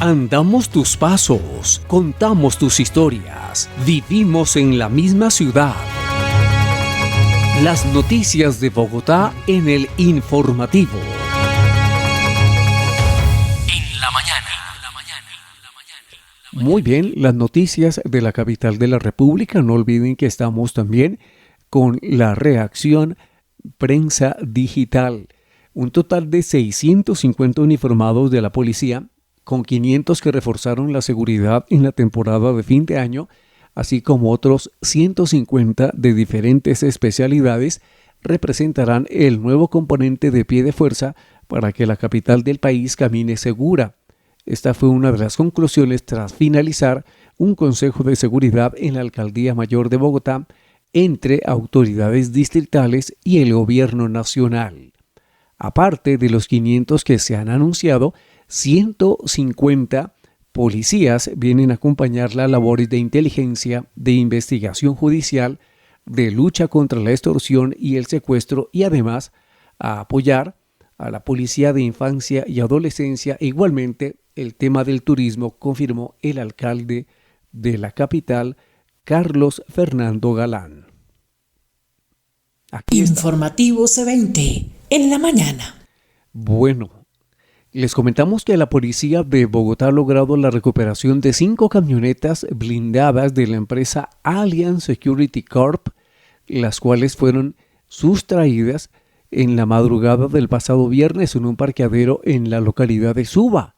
Andamos tus pasos, contamos tus historias, vivimos en la misma ciudad. Las noticias de Bogotá en el informativo. En la mañana. Muy bien, las noticias de la capital de la República. No olviden que estamos también con la reacción Prensa Digital. Un total de 650 uniformados de la policía, con 500 que reforzaron la seguridad en la temporada de fin de año, así como otros 150 de diferentes especialidades, representarán el nuevo componente de pie de fuerza para que la capital del país camine segura. Esta fue una de las conclusiones tras finalizar un consejo de seguridad en la Alcaldía Mayor de Bogotá entre autoridades distritales y el gobierno nacional. Aparte de los 500 que se han anunciado, 150 policías vienen a acompañar las labores de inteligencia, de investigación judicial, de lucha contra la extorsión y el secuestro, y además a apoyar a la Policía de Infancia y Adolescencia. Igualmente, el tema del turismo, confirmó el alcalde de la capital, Carlos Fernando Galán. Aquí está. Informativo C20 en la mañana. Bueno, les comentamos que la policía de Bogotá ha logrado la recuperación de 5 camionetas blindadas de la empresa Allianz Security Corp, las cuales fueron sustraídas en la madrugada del pasado viernes en un parqueadero en la localidad de Suba.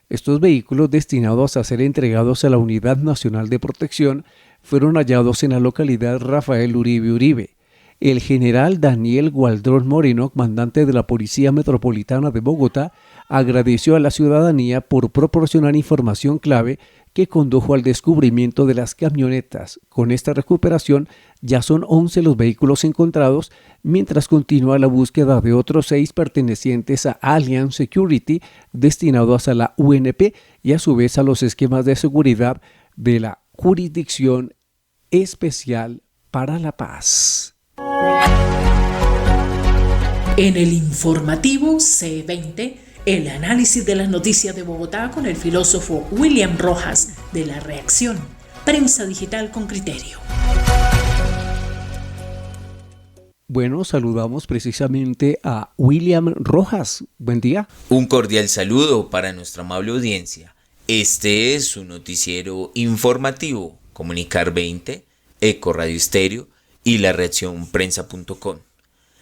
Estos vehículos, destinados a ser entregados a la Unidad Nacional de Protección, fueron hallados en la localidad Rafael Uribe Uribe. El general Daniel Gualdrón Moreno, comandante de la Policía Metropolitana de Bogotá, agradeció a la ciudadanía por proporcionar información clave que condujo al descubrimiento de las camionetas. Con esta recuperación ya son 11 los vehículos encontrados, mientras continúa la búsqueda de otros 6 pertenecientes a Allianz Security, destinados a la UNP y a su vez a los esquemas de seguridad de la Jurisdicción Especial para la Paz. En el informativo C20, el análisis de las noticias de Bogotá con el filósofo William Rojas de La Reacción, Prensa Digital con Criterio. Bueno, saludamos precisamente a William Rojas. Buen día. Un cordial saludo para nuestra amable audiencia. Este es su noticiero informativo, Comunicar 20, Eco Radio Estéreo y La Reacción Prensa.com.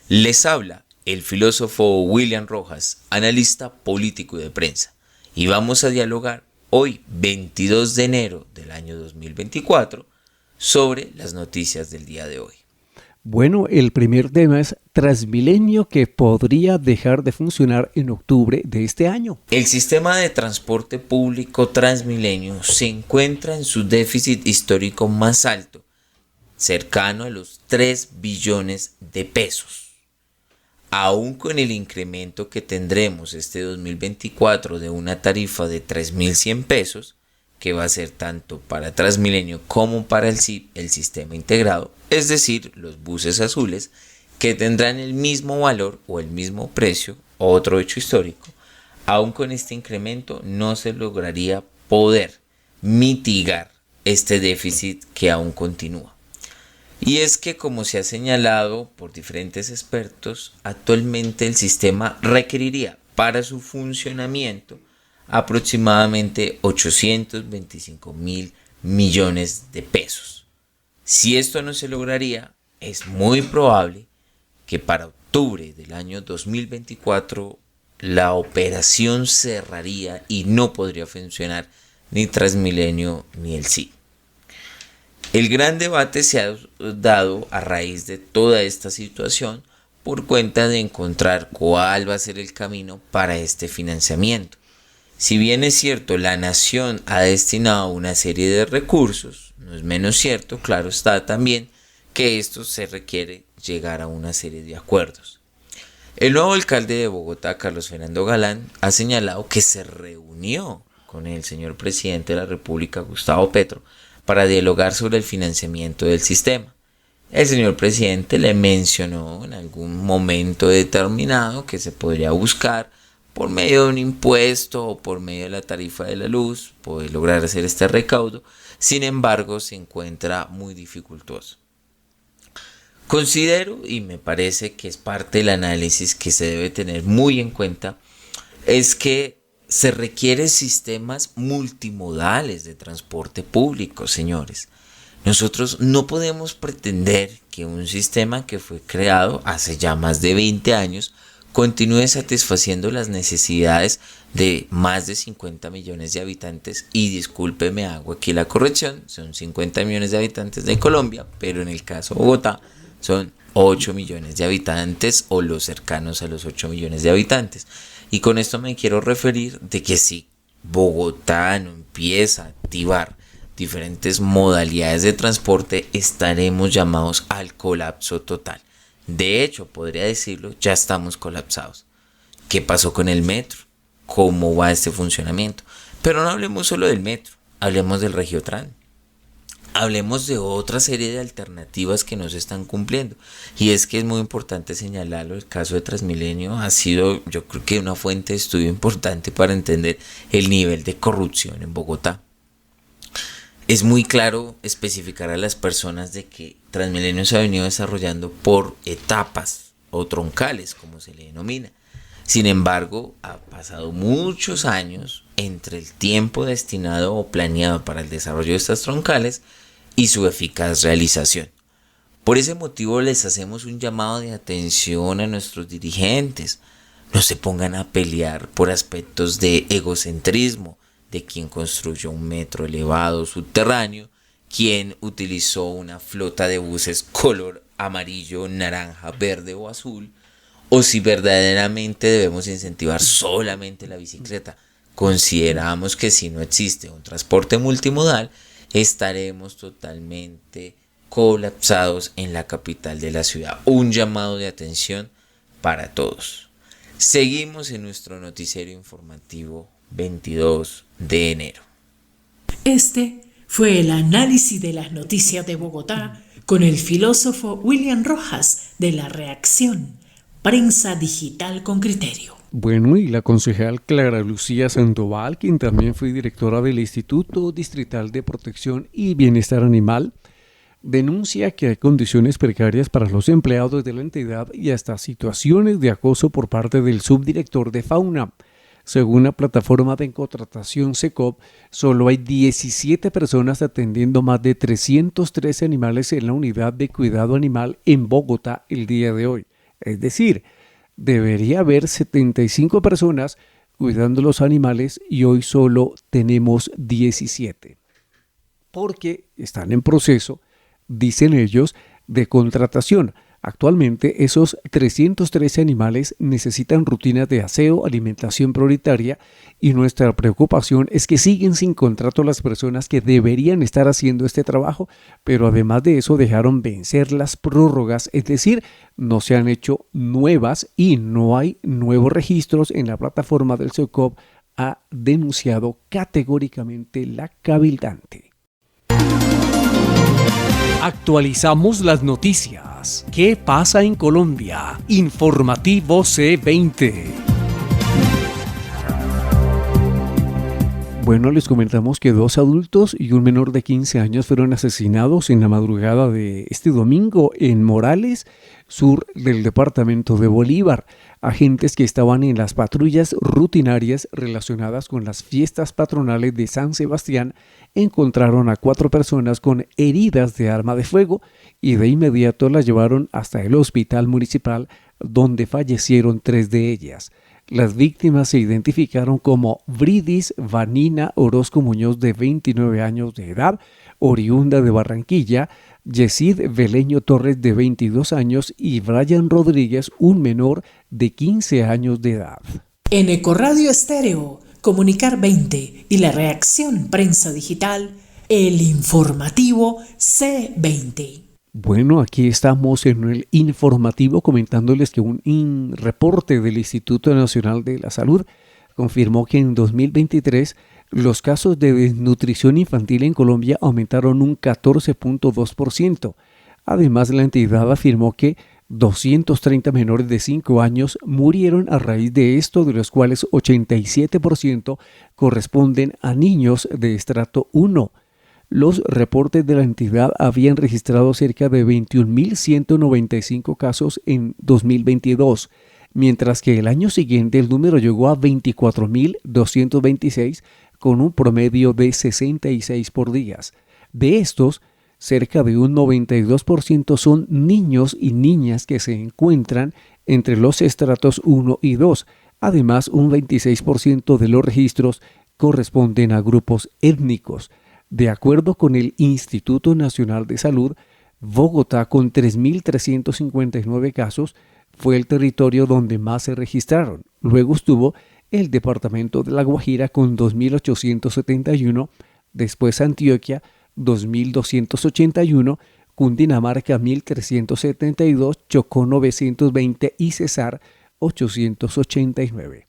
Les habla el filósofo William Rojas, analista político y de prensa, y vamos a dialogar hoy, 22 de enero del año 2024, sobre las noticias del día de hoy. Bueno, el primer tema es Transmilenio, que podría dejar de funcionar en octubre de este año. El sistema de transporte público Transmilenio se encuentra en su déficit histórico más alto, cercano a los 3 billones de pesos. Aún con el incremento que tendremos este 2024 de una tarifa de 3.100 pesos, que va a ser tanto para Transmilenio como para el SIP, el sistema integrado, es decir, los buses azules, que tendrán el mismo valor o el mismo precio, otro hecho histórico, aún con este incremento no se lograría poder mitigar este déficit que aún continúa. Y es que, como se ha señalado por diferentes expertos, actualmente el sistema requeriría para su funcionamiento aproximadamente 825.000 millones de pesos. Si esto no se lograría, es muy probable que para octubre del año 2024 la operación cerraría y no podría funcionar ni Transmilenio ni el SIP. El gran debate se ha dado a raíz de toda esta situación por cuenta de encontrar cuál va a ser el camino para este financiamiento. Si bien es cierto, la nación ha destinado una serie de recursos, no es menos cierto, claro está también, que esto se requiere llegar a una serie de acuerdos. El nuevo alcalde de Bogotá, Carlos Fernando Galán, ha señalado que se reunió con el señor presidente de la República, Gustavo Petro, para dialogar sobre el financiamiento del sistema. El señor presidente le mencionó en algún momento determinado que se podría buscar por medio de un impuesto o por medio de la tarifa de la luz puede lograr hacer este recaudo. Sin embargo, se encuentra muy dificultoso. Considero, y me parece que es parte del análisis que se debe tener muy en cuenta, es que se requieren sistemas multimodales de transporte público, señores. Nosotros no podemos pretender que un sistema que fue creado hace ya más de 20 años continúe satisfaciendo las necesidades de más de 50 millones de habitantes. Y discúlpeme, hago aquí la corrección, son 50 millones de habitantes de Colombia, pero en el caso de Bogotá son 8 millones de habitantes o los cercanos a los 8 millones de habitantes. Y con esto me quiero referir de que si Bogotá no empieza a activar diferentes modalidades de transporte, estaremos llamados al colapso total. De hecho, podría decirlo, ya estamos colapsados. ¿Qué pasó con el metro? ¿Cómo va este funcionamiento? Pero no hablemos solo del metro, hablemos del Regiotran. Hablemos de otra serie de alternativas que no se están cumpliendo. Y es que es muy importante señalarlo, el caso de Transmilenio ha sido, yo creo que una fuente de estudio importante para entender el nivel de corrupción en Bogotá. Es muy claro especificar a las personas de que Transmilenio se ha venido desarrollando por etapas o troncales, como se le denomina. Sin embargo, ha pasado muchos años entre el tiempo destinado o planeado para el desarrollo de estas troncales y su eficaz realización. Por ese motivo les hacemos un llamado de atención a nuestros dirigentes. No se pongan a pelear por aspectos de egocentrismo, de quien construyó un metro elevado subterráneo, quien utilizó una flota de buses color amarillo, naranja, verde o azul, o si verdaderamente debemos incentivar solamente la bicicleta. Consideramos que si no existe un transporte multimodal, estaremos totalmente colapsados en la capital de la ciudad. Un llamado de atención para todos. Seguimos en nuestro noticiero informativo 22 de enero. Este fue el análisis de las noticias de Bogotá con el filósofo William Rojas de La Reacción, Prensa Digital con Criterio. Bueno, y la concejal Clara Lucía Sandoval, quien también fue directora del Instituto Distrital de Protección y Bienestar Animal, denuncia que hay condiciones precarias para los empleados de la entidad y hasta situaciones de acoso por parte del subdirector de fauna. Según la plataforma de contratación SECOP, solo hay 17 personas atendiendo más de 313 animales en la unidad de cuidado animal en Bogotá el día de hoy. Es decir, debería haber 75 personas cuidando los animales y hoy solo tenemos 17. Porque están en proceso, dicen ellos, de contratación. Actualmente esos 313 animales necesitan rutinas de aseo, alimentación prioritaria y nuestra preocupación es que siguen sin contrato las personas que deberían estar haciendo este trabajo, pero además de eso dejaron vencer las prórrogas, es decir, no se han hecho nuevas y no hay nuevos registros en la plataforma del SECOP, ha denunciado categóricamente la cabildante. Actualizamos las noticias. ¿Qué pasa en Colombia? Informativo C20. Bueno, les comentamos que 2 adultos y un menor de 15 años fueron asesinados en la madrugada de este domingo en Morales, sur del departamento de Bolívar. Agentes que estaban en las patrullas rutinarias relacionadas con las fiestas patronales de San Sebastián encontraron a 4 personas con heridas de arma de fuego y de inmediato las llevaron hasta el hospital municipal donde fallecieron 3 de ellas. Las víctimas se identificaron como Bridis Vanina Orozco Muñoz, de 29 años de edad, oriunda de Barranquilla, Yesid Veleño Torres, de 22 años, y Brian Rodríguez, un menor de 15 años de edad. En Ecoradio Estéreo, Comunicar 20 y La Reacción Prensa Digital, el informativo C20. Bueno, aquí estamos en el informativo comentándoles que un reporte del Instituto Nacional de la Salud confirmó que en 2023 los casos de desnutrición infantil en Colombia aumentaron un 14.2%. Además, la entidad afirmó que 230 menores de 5 años murieron a raíz de esto, de los cuales 87% corresponden a niños de estrato 1. Los reportes de la entidad habían registrado cerca de 21.195 casos en 2022, mientras que el año siguiente el número llegó a 24.226 con un promedio de 66 por día. De estos, cerca de un 92% son niños y niñas que se encuentran entre los estratos 1 y 2. Además, un 26% de los registros corresponden a grupos étnicos. De acuerdo con el Instituto Nacional de Salud, Bogotá, con 3.359 casos, fue el territorio donde más se registraron. Luego estuvo el departamento de La Guajira con 2.871, después Antioquia 2.281, Cundinamarca 1.372, Chocó 920 y Cesar 889.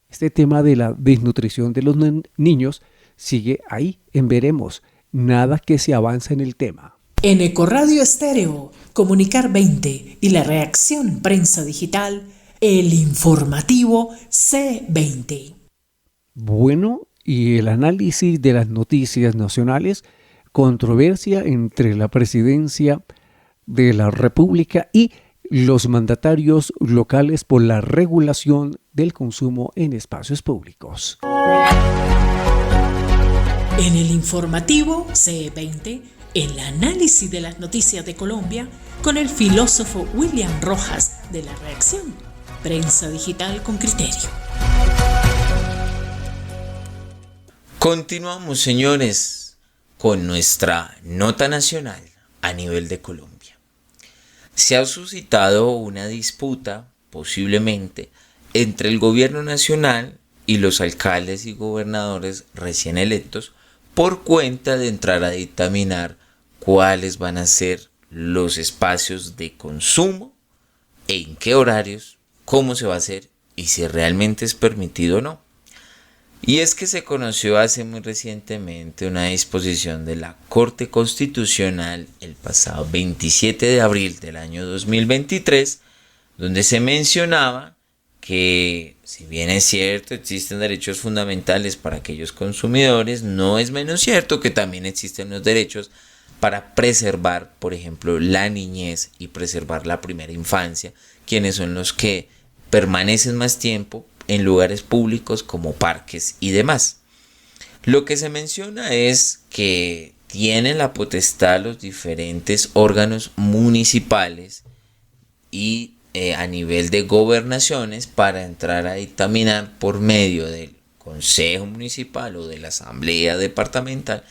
Este tema de la desnutrición de los niños sigue ahí en veremos. Nada que se avanza en el tema. En Ecoradio Estéreo, Comunicar 20 y la reacción Prensa Digital, el informativo C20. Bueno, y el análisis de las noticias nacionales, controversia entre la presidencia de la República y los mandatarios locales por la regulación del consumo en espacios públicos. En el informativo C20, el análisis de las noticias de Colombia con el filósofo William Rojas de La Reacción, Prensa Digital con Criterio. Continuamos, señores, con nuestra nota nacional a nivel de Colombia. Se ha suscitado una disputa, posiblemente, entre el gobierno nacional y los alcaldes y gobernadores recién electos por cuenta de entrar a dictaminar cuáles van a ser los espacios de consumo, en qué horarios, cómo se va a hacer y si realmente es permitido o no. Y es que se conoció hace muy recientemente una disposición de la Corte Constitucional el pasado 27 de abril del año 2023, donde se mencionaba que, si bien es cierto, existen derechos fundamentales para aquellos consumidores, no es menos cierto que también existen los derechos para preservar, por ejemplo, la niñez y preservar la primera infancia, quienes son los que permanecen más tiempo en lugares públicos como parques y demás. Lo que se menciona es que tienen la potestad los diferentes órganos municipales y a nivel de gobernaciones para entrar a dictaminar por medio del Consejo Municipal o de la Asamblea Departamental,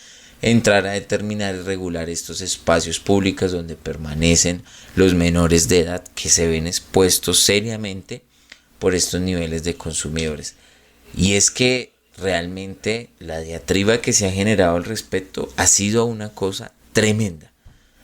entrar a determinar y regular estos espacios públicos donde permanecen los menores de edad que se ven expuestos seriamente por estos niveles de consumidores. Y es que realmente la diatriba que se ha generado al respecto ha sido una cosa tremenda,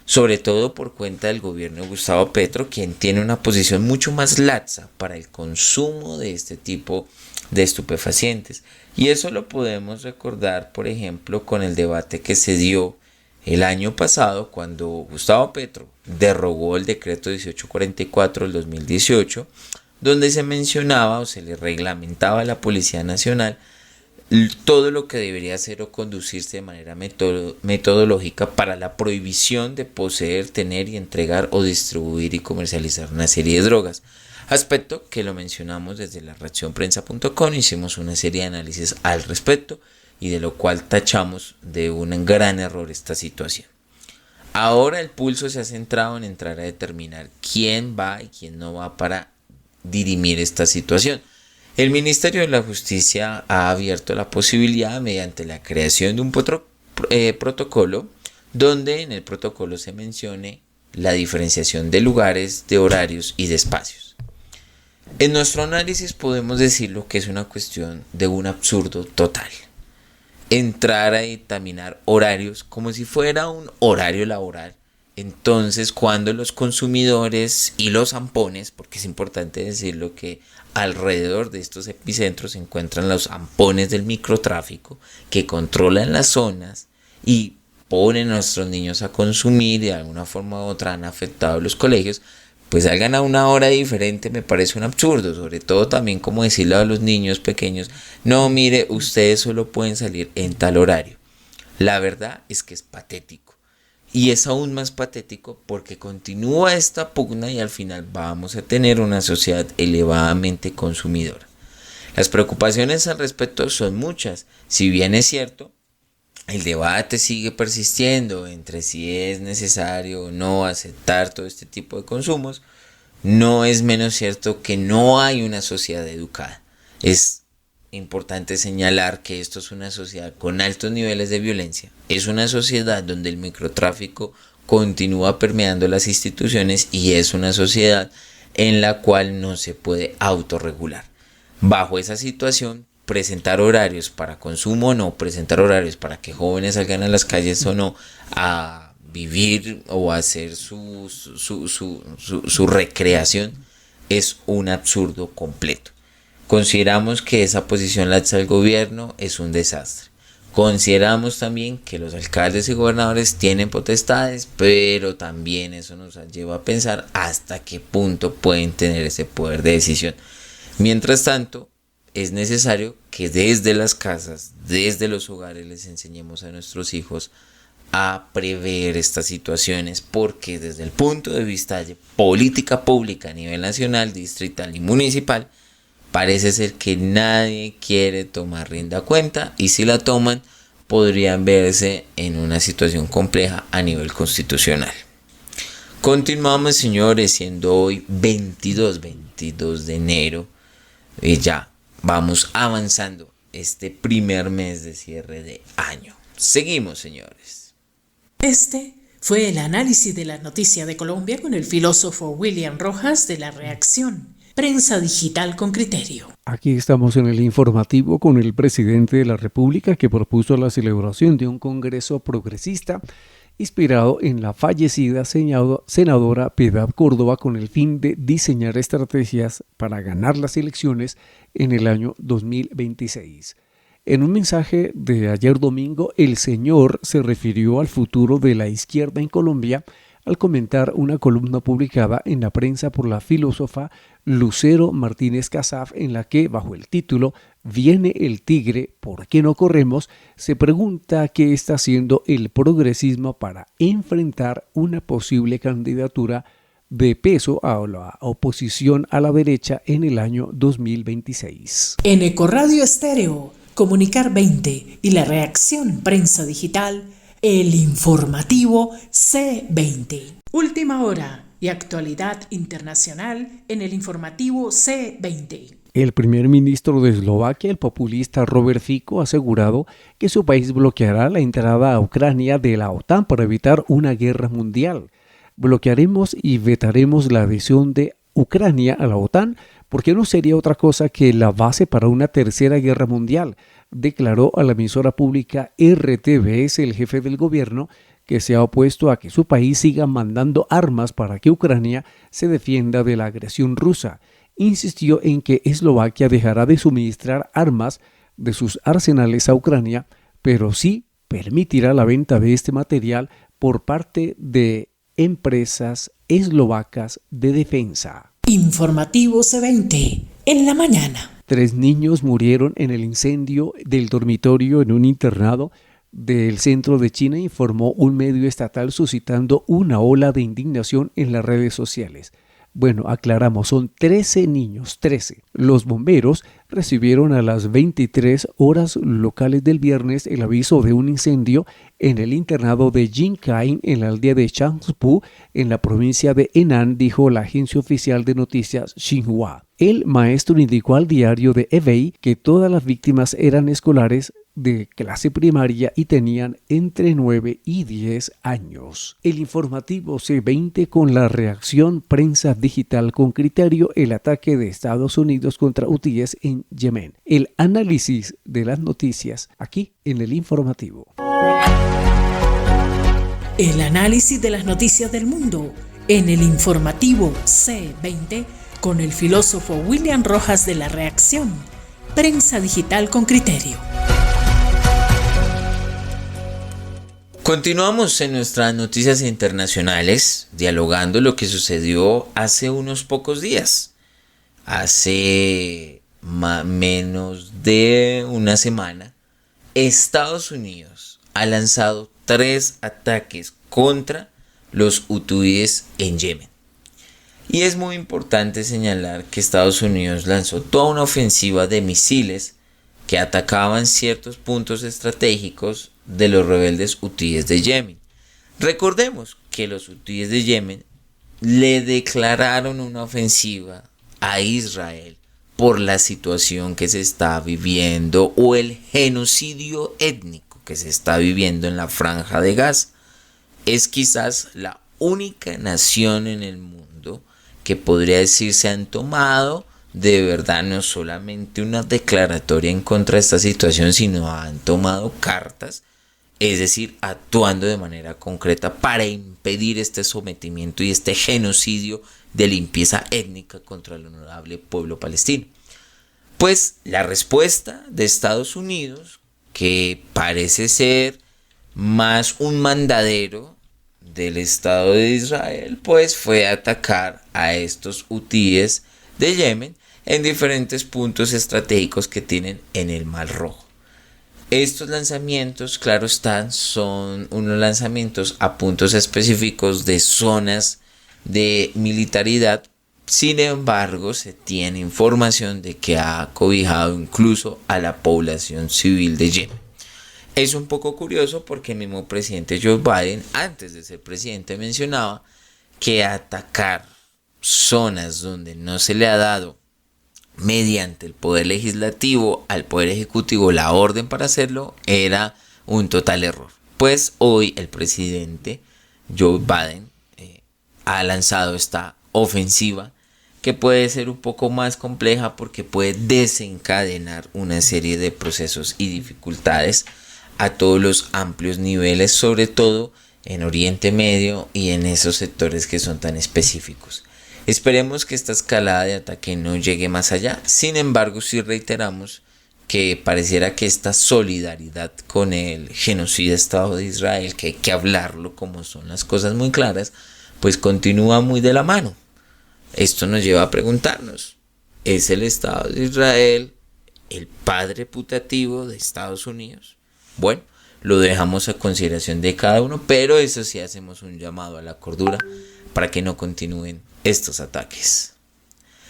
sobre todo por cuenta del gobierno de Gustavo Petro, quien tiene una posición mucho más laxa para el consumo de este tipo de estupefacientes. Y eso lo podemos recordar, por ejemplo, con el debate que se dio el año pasado cuando Gustavo Petro derogó el decreto 1844 del 2018, donde se mencionaba o se le reglamentaba a la Policía Nacional todo lo que debería hacer o conducirse de manera metodológica para la prohibición de poseer, tener y entregar o distribuir y comercializar una serie de drogas. Aspecto que lo mencionamos desde la reaccionprensa.com, hicimos una serie de análisis al respecto y de lo cual tachamos de un gran error esta situación. Ahora el pulso se ha centrado en entrar a determinar quién va y quién no va para dirimir esta situación. El Ministerio de la Justicia ha abierto la posibilidad mediante la creación de un protocolo donde en el protocolo se mencione la diferenciación de lugares, de horarios y de espacios. En nuestro análisis podemos decirlo que es una cuestión de un absurdo total. Entrar a dictaminar horarios como si fuera un horario laboral. Entonces, cuando los consumidores y los zampones, porque es importante decirlo que alrededor de estos epicentros se encuentran los zampones del microtráfico que controlan las zonas y ponen a nuestros niños a consumir y de alguna forma u otra han afectado a los colegios, pues salgan a una hora diferente me parece un absurdo, sobre todo también como decirle a los niños pequeños, no mire, ustedes solo pueden salir en tal horario. La verdad es que es patético. Y es aún más patético porque continúa esta pugna y al final vamos a tener una sociedad elevadamente consumidora. Las preocupaciones al respecto son muchas. Si bien es cierto, el debate sigue persistiendo entre si es necesario o no aceptar todo este tipo de consumos, no es menos cierto que no hay una sociedad educada. Es importante señalar que esto es una sociedad con altos niveles de violencia, es una sociedad donde el microtráfico continúa permeando las instituciones y es una sociedad en la cual no se puede autorregular. Bajo esa situación, presentar horarios para consumo o no, presentar horarios para que jóvenes salgan a las calles o no a vivir o a hacer su recreación es un absurdo completo. Consideramos que esa posición laxa del gobierno es un desastre. Consideramos también que los alcaldes y gobernadores tienen potestades, pero también eso nos lleva a pensar hasta qué punto pueden tener ese poder de decisión. Mientras tanto, es necesario que desde las casas, desde los hogares, les enseñemos a nuestros hijos a prever estas situaciones, porque desde el punto de vista de política pública a nivel nacional, distrital y municipal, parece ser que nadie quiere tomar rienda cuenta y si la toman podrían verse en una situación compleja a nivel constitucional. Continuamos, señores, siendo hoy 22 de enero, ya vamos avanzando este primer mes de cierre de año. Seguimos, señores. Este fue el análisis de las noticias de Colombia con el filósofo William Rojas de La Reacción. Prensa digital con criterio. Aquí estamos en el informativo con el presidente de la República que propuso la celebración de un congreso progresista inspirado en la fallecida senadora Piedad Córdoba con el fin de diseñar estrategias para ganar las elecciones en el año 2026. En un mensaje de ayer domingo, el señor se refirió al futuro de la izquierda en Colombia al comentar una columna publicada en la prensa por la filósofa Lucero Martínez Casaf, en la que, bajo el título «Viene el tigre, ¿por qué no corremos?», se pregunta qué está haciendo el progresismo para enfrentar una posible candidatura de peso a la oposición a la derecha en el año 2026. En Ecoradio Estéreo, Comunicar 20 y La Reacción Prensa Digital, el informativo C20. Última hora y actualidad internacional en el informativo C20. El primer ministro de Eslovaquia, el populista Robert Fico, ha asegurado que su país bloqueará la entrada a Ucrania de la OTAN para evitar una guerra mundial. Bloquearemos y vetaremos la adhesión de Ucrania a la OTAN porque no sería otra cosa que la base para una tercera guerra mundial, declaró a la emisora pública RTBS el jefe del gobierno, que se ha opuesto a que su país siga mandando armas para que Ucrania se defienda de la agresión rusa. Insistió en que Eslovaquia dejará de suministrar armas de sus arsenales a Ucrania, pero sí permitirá la venta de este material por parte de empresas eslovacas de defensa. Informativo C20, en la mañana. 3 niños murieron en el incendio del dormitorio en un internado del centro de China, informó un medio estatal, suscitando una ola de indignación en las redes sociales. Bueno, aclaramos, son 13 niños, 13. Los bomberos recibieron a las 23 horas locales del viernes el aviso de un incendio en el internado de Jinkain en la aldea de Changspu, en la provincia de Henan, dijo la agencia oficial de noticias Xinhua. El maestro indicó al diario de Hebei que todas las víctimas eran escolares de clase primaria y tenían entre 9 y 10 años. El informativo C20 con La Reacción Prensa Digital con criterio, el ataque de Estados Unidos contra hutíes en Yemen. El análisis de las noticias aquí en el informativo. El análisis de las noticias del mundo en el informativo C20 con el filósofo William Rojas de La Reacción. Prensa digital con criterio. Continuamos en nuestras noticias internacionales, dialogando lo que sucedió hace unos pocos días. Hace menos de una semana, Estados Unidos ha lanzado 3 ataques contra los hutíes en Yemen. Y es muy importante señalar que Estados Unidos lanzó toda una ofensiva de misiles que atacaban ciertos puntos estratégicos de los rebeldes hutíes de Yemen. Recordemos que los hutíes de Yemen le declararon una ofensiva a Israel por la situación que se está viviendo o el genocidio étnico que se está viviendo en la Franja de Gaza. Es quizás la única nación en el mundo que podría decirse han tomado de verdad no solamente una declaratoria en contra de esta situación, sino han tomado cartas, es decir, actuando de manera concreta para impedir este sometimiento y este genocidio de limpieza étnica contra el honorable pueblo palestino. Pues la respuesta de Estados Unidos, que parece ser más un mandadero del Estado de Israel, pues fue atacar a estos hutíes de Yemen en diferentes puntos estratégicos que tienen en el Mar Rojo. Estos lanzamientos, claro están, son unos lanzamientos a puntos específicos de zonas de militaridad. Sin embargo, se tiene información de que ha cobijado incluso a la población civil de Yemen. Es un poco curioso porque el mismo presidente Joe Biden, antes de ser presidente, mencionaba que atacar zonas donde no se le ha dado mediante el poder legislativo al poder ejecutivo la orden para hacerlo era un total error. Pues hoy el presidente Joe Biden ha lanzado esta ofensiva que puede ser un poco más compleja porque puede desencadenar una serie de procesos y dificultades a todos los amplios niveles, sobre todo en Oriente Medio y en esos sectores que son tan específicos. Esperemos que esta escalada de ataque no llegue más allá. Sin embargo, sí reiteramos que pareciera que esta solidaridad con el genocida Estado de Israel, que hay que hablarlo como son las cosas muy claras, pues continúa muy de la mano. Esto nos lleva a preguntarnos, ¿es el Estado de Israel el padre putativo de Estados Unidos? Bueno, lo dejamos a consideración de cada uno, pero eso sí hacemos un llamado a la cordura para que no continúen estos ataques.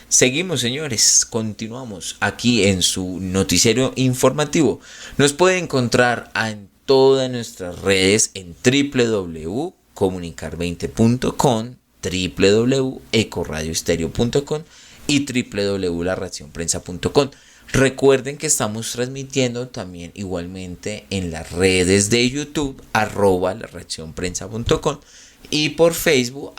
Seguimos, señores, continuamos aquí en su noticiero informativo. Nos puede encontrar en todas nuestras redes en www.comunicar20.com, www.ecoradioestereo.com y www.lareaccionprensa.com. Recuerden que estamos transmitiendo también igualmente en las redes de YouTube, @lareaccionprensa.com y por Facebook,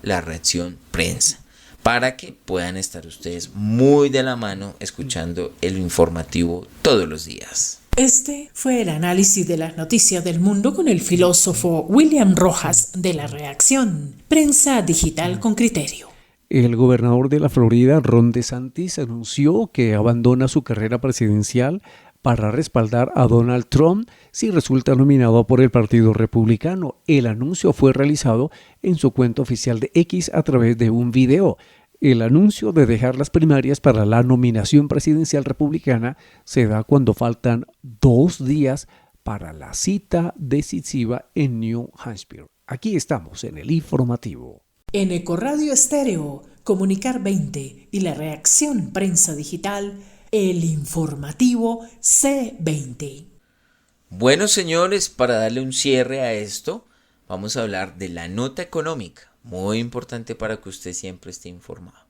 @lareaccionprensa, para que puedan estar ustedes muy de la mano escuchando el informativo todos los días. Este fue el análisis de las noticias del mundo con el filósofo William Rojas de La Reacción, Prensa Digital con Criterio. El gobernador de la Florida, Ron DeSantis, anunció que abandona su carrera presidencial para respaldar a Donald Trump si resulta nominado por el Partido Republicano. El anuncio fue realizado en su cuenta oficial de X a través de un video. El anuncio de dejar las primarias para la nominación presidencial republicana se da cuando faltan 2 días para la cita decisiva en New Hampshire. Aquí estamos en el informativo. En Ecoradio Estéreo, Comunicar 20 y La Reacción Prensa Digital, el informativo C20. Bueno, señores, para darle un cierre a esto, vamos a hablar de la nota económica, muy importante para que usted siempre esté informado.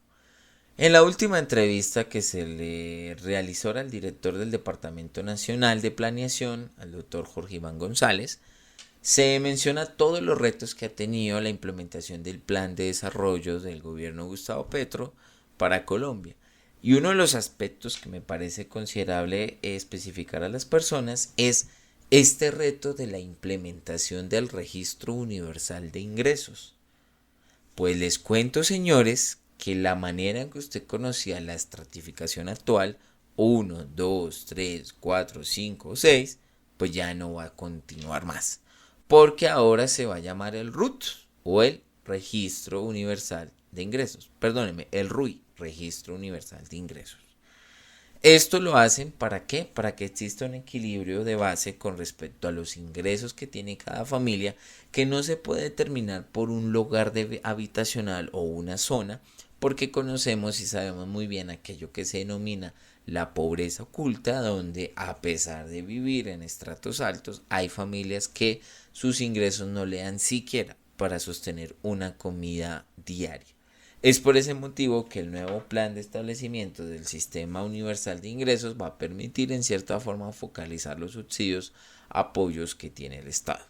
En la última entrevista que se le realizó al director del Departamento Nacional de Planeación, al doctor Jorge Iván González, se menciona todos los retos que ha tenido la implementación del plan de desarrollo del gobierno de Gustavo Petro para Colombia. Y uno de los aspectos que me parece considerable especificar a las personas es este reto de la implementación del registro universal de ingresos. Pues les cuento, señores, que la manera en que usted conocía la estratificación actual, 1, 2, 3, 4, 5 o 6, pues ya no va a continuar más. porque ahora se va a llamar el RUT o el Registro Universal de Ingresos. Perdónenme, el RUI, Registro Universal de Ingresos. Esto lo hacen ¿para qué? Para que exista un equilibrio de base con respecto a los ingresos que tiene cada familia, que no se puede determinar por un lugar habitacional o una zona, porque conocemos y sabemos muy bien aquello que se denomina la pobreza oculta, donde a pesar de vivir en estratos altos, hay familias que sus ingresos no le dan siquiera para sostener una comida diaria. Es por ese motivo que el nuevo plan de establecimiento del Sistema Universal de Ingresos va a permitir en cierta forma focalizar los subsidios, apoyos que tiene el Estado.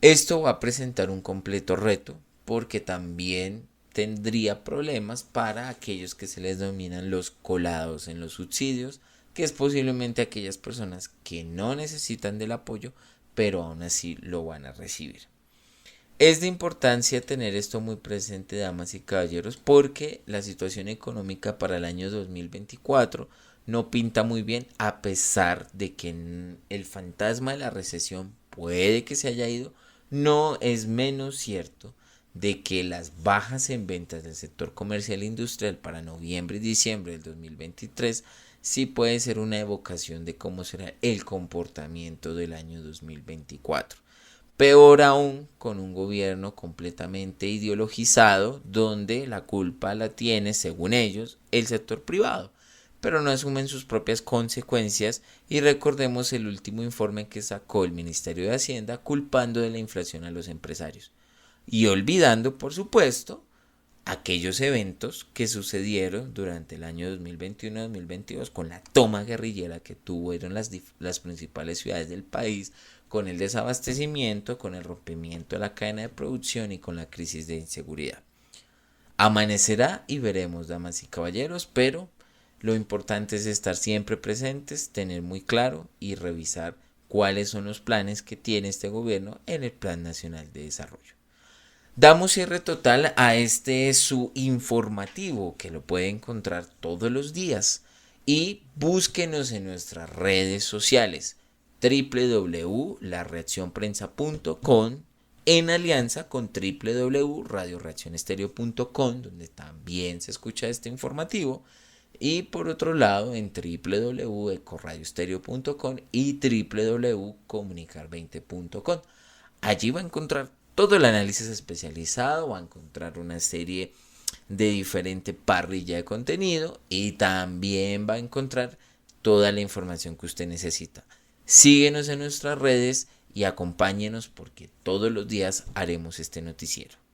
Esto va a presentar un completo reto porque también tendría problemas para aquellos que se les denominan los colados en los subsidios, que es posiblemente aquellas personas que no necesitan del apoyo, pero aún así lo van a recibir. Es de importancia tener esto muy presente, damas y caballeros, porque la situación económica para el año 2024 no pinta muy bien, a pesar de que el fantasma de la recesión puede que se haya ido. No es menos cierto de que las bajas en ventas del sector comercial e industrial para noviembre y diciembre del 2023 sí puede ser una evocación de cómo será el comportamiento del año 2024. Peor aún con un gobierno completamente ideologizado, donde la culpa la tiene, según ellos, el sector privado, pero no asumen sus propias consecuencias. Y recordemos el último informe que sacó el Ministerio de Hacienda culpando de la inflación a los empresarios y olvidando, por supuesto, aquellos eventos que sucedieron durante el año 2021-2022 con la toma guerrillera que tuvieron las principales ciudades del país, con el desabastecimiento, con el rompimiento de la cadena de producción y con la crisis de inseguridad. Amanecerá y veremos, damas y caballeros, pero lo importante es estar siempre presentes, tener muy claro y revisar cuáles son los planes que tiene este gobierno en el Plan Nacional de Desarrollo. Damos cierre total a este su informativo, que lo puede encontrar todos los días, y búsquenos en nuestras redes sociales www.lareaccionprensa.com en alianza con www.radioreaccionestereo.com, donde también se escucha este informativo, y por otro lado en www.ecoradiostereo.com y www.comunicar20.com. Allí va a encontrar todo el análisis especializado, va a encontrar una serie de diferente parrilla de contenido y también va a encontrar toda la información que usted necesita. Síguenos en nuestras redes y acompáñenos porque todos los días haremos este noticiero.